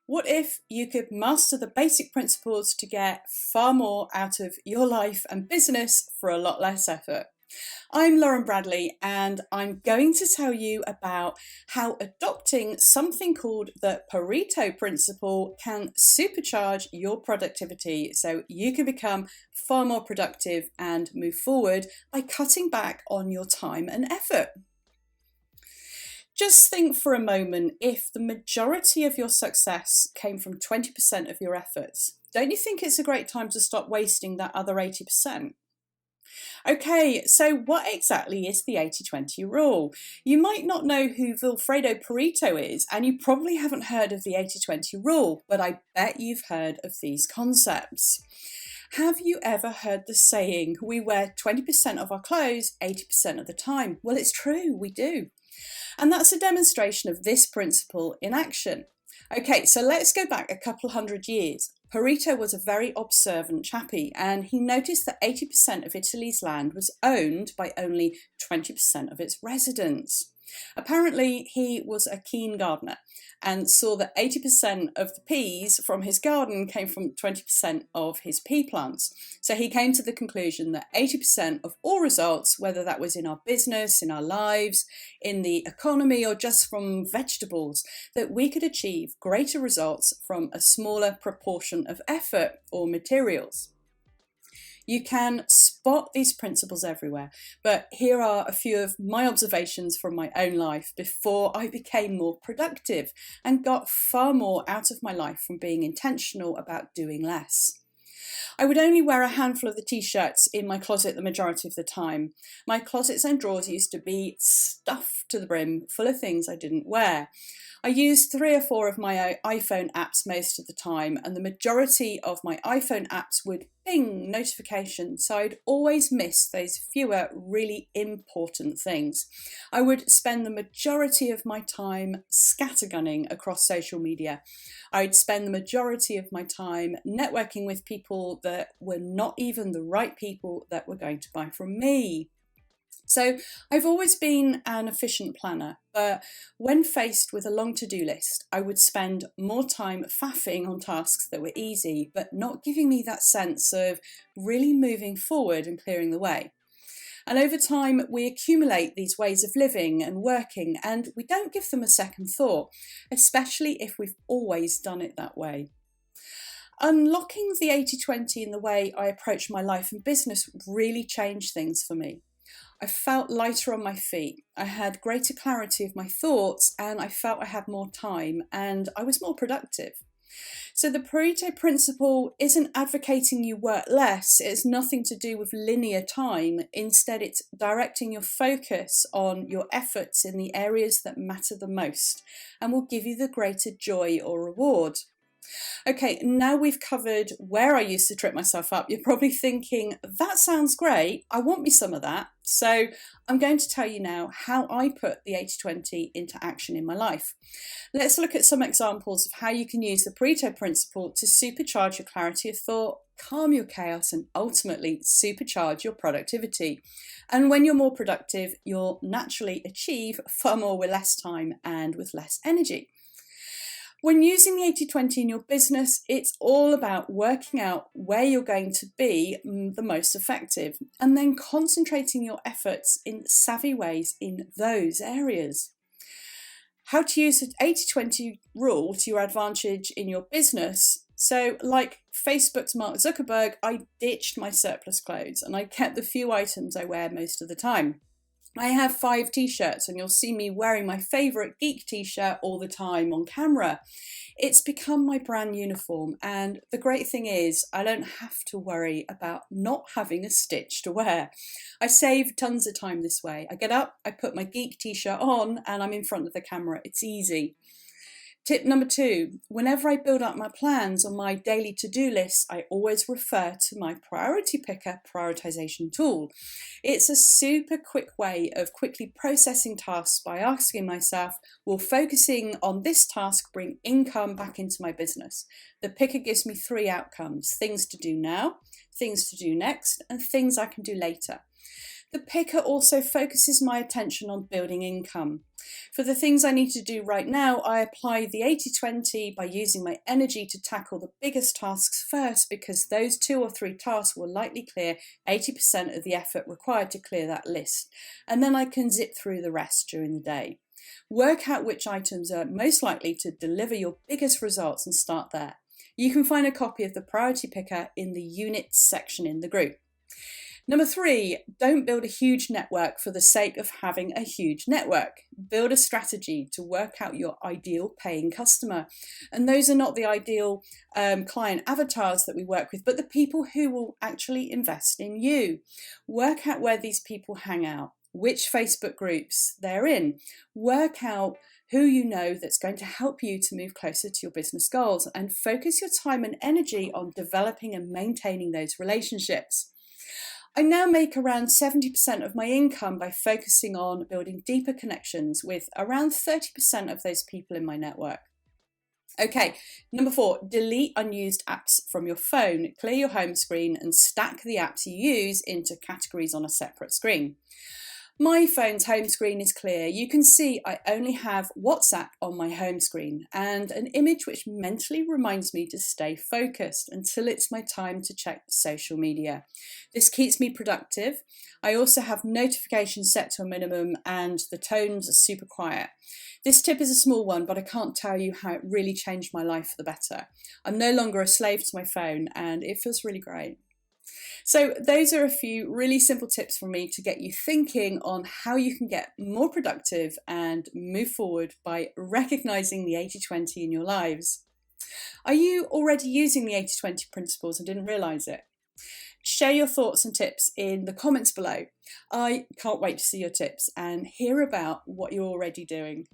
What if you could master the basic principles to get far more out of your life and business for a lot less effort? I'm Lor Bradley, and I'm going to tell you about how adopting something called the Pareto Principle can supercharge your productivity so you can become far more productive and move forward by cutting back on your time and effort. Just think for a moment if the majority of your success came from 20% of your efforts. Don't you think it's a great time to stop wasting that other 80%? Okay, so what exactly is the 80-20 rule? You might not know who Vilfredo Pareto is, and you probably haven't heard of the 80-20 rule, but I bet you've heard of these concepts. Have you ever heard the saying, we wear 20% of our clothes 80% of the time? Well, it's true, we do. And that's a demonstration of this principle in action. Okay, so let's go back a couple hundred years. Pareto was a very observant chappie, and he noticed that 80% of Italy's land was owned by only 20% of its residents. Apparently, he was a keen gardener and saw that 80% of the peas from his garden came from 20% of his pea plants. So he came to the conclusion that 80% of all results, whether that was in our business, in our lives, in the economy, or just from vegetables, that we could achieve greater results from a smaller proportion of effort or materials. You can spot these principles everywhere, but here are a few of my observations from my own life before I became more productive and got far more out of my life from being intentional about doing less. I would only wear a handful of the t-shirts in my closet the majority of the time. My closets and drawers used to be stuffed to the brim full of things I didn't wear. I used 3 or 4 of my iPhone apps most of the time, and the majority of my iPhone apps would ping notifications, so I'd always miss those fewer really important things. I would spend the majority of my time scattergunning across social media. I'd spend the majority of my time networking with people that were not even the right people that were going to buy from me. So I've always been an efficient planner, but when faced with a long to-do list, I would spend more time faffing on tasks that were easy, but not giving me that sense of really moving forward and clearing the way. And over time, we accumulate these ways of living and working, and we don't give them a second thought, especially if we've always done it that way. Unlocking the 80-20 in the way I approach my life and business really changed things for me. I felt lighter on my feet, I had greater clarity of my thoughts, and I felt I had more time and I was more productive. So the Pareto Principle isn't advocating you work less, it's nothing to do with linear time. Instead, it's directing your focus on your efforts in the areas that matter the most and will give you the greater joy or reward. Okay, now we've covered where I used to trip myself up, you're probably thinking, that sounds great, I want me some of that. So I'm going to tell you now how I put the 80-20 into action in my life. Let's look at some examples of how you can use the Pareto Principle to supercharge your clarity of thought, calm your chaos, and ultimately supercharge your productivity. And when you're more productive, you'll naturally achieve far more with less time and with less energy. When using the 80-20 in your business, it's all about working out where you're going to be the most effective and then concentrating your efforts in savvy ways in those areas. How to use the 80-20 rule to your advantage in your business. So, like Facebook's Mark Zuckerberg, I ditched my surplus clothes and I kept the few items I wear most of the time. I have 5 t-shirts and you'll see me wearing my favourite geek t-shirt all the time on camera. It's become my brand uniform, and the great thing is I don't have to worry about not having a stitch to wear. I save tons of time this way. I get up, I put my geek t-shirt on and I'm in front of the camera. It's easy. Tip number 2, whenever I build up my plans on my daily to-do list, I always refer to my priority picker prioritization tool. It's a super quick way of quickly processing tasks by asking myself, will focusing on this task bring income back into my business? The picker gives me 3 outcomes: things to do now, things to do next, and things I can do later. The picker also focuses my attention on building income. For the things I need to do right now, I apply the 80-20 by using my energy to tackle the biggest tasks first, because those 2 or 3 tasks will likely clear 80% of the effort required to clear that list. And then I can zip through the rest during the day. Work out which items are most likely to deliver your biggest results and start there. You can find a copy of the Priority Picker in the Units section in the group. Number 3, don't build a huge network for the sake of having a huge network. Build a strategy to work out your ideal paying customer. And those are not the ideal client avatars that we work with, but the people who will actually invest in you. Work out where these people hang out, which Facebook groups they're in. Work out who you know that's going to help you to move closer to your business goals, and focus your time and energy on developing and maintaining those relationships. I now make around 70% of my income by focusing on building deeper connections with around 30% of those people in my network. Okay, number 4, delete unused apps from your phone. Clear your home screen and stack the apps you use into categories on a separate screen. My phone's home screen is clear. You can see I only have WhatsApp on my home screen and an image which mentally reminds me to stay focused until it's my time to check social media. This keeps me productive. I also have notifications set to a minimum and the tones are super quiet. This tip is a small one, but I can't tell you how it really changed my life for the better. I'm no longer a slave to my phone and it feels really great. So those are a few really simple tips from me to get you thinking on how you can get more productive and move forward by recognizing the 80-20 in your lives. Are you already using the 80-20 principles and didn't realize it? Share your thoughts and tips in the comments below. I can't wait to see your tips and hear about what you're already doing.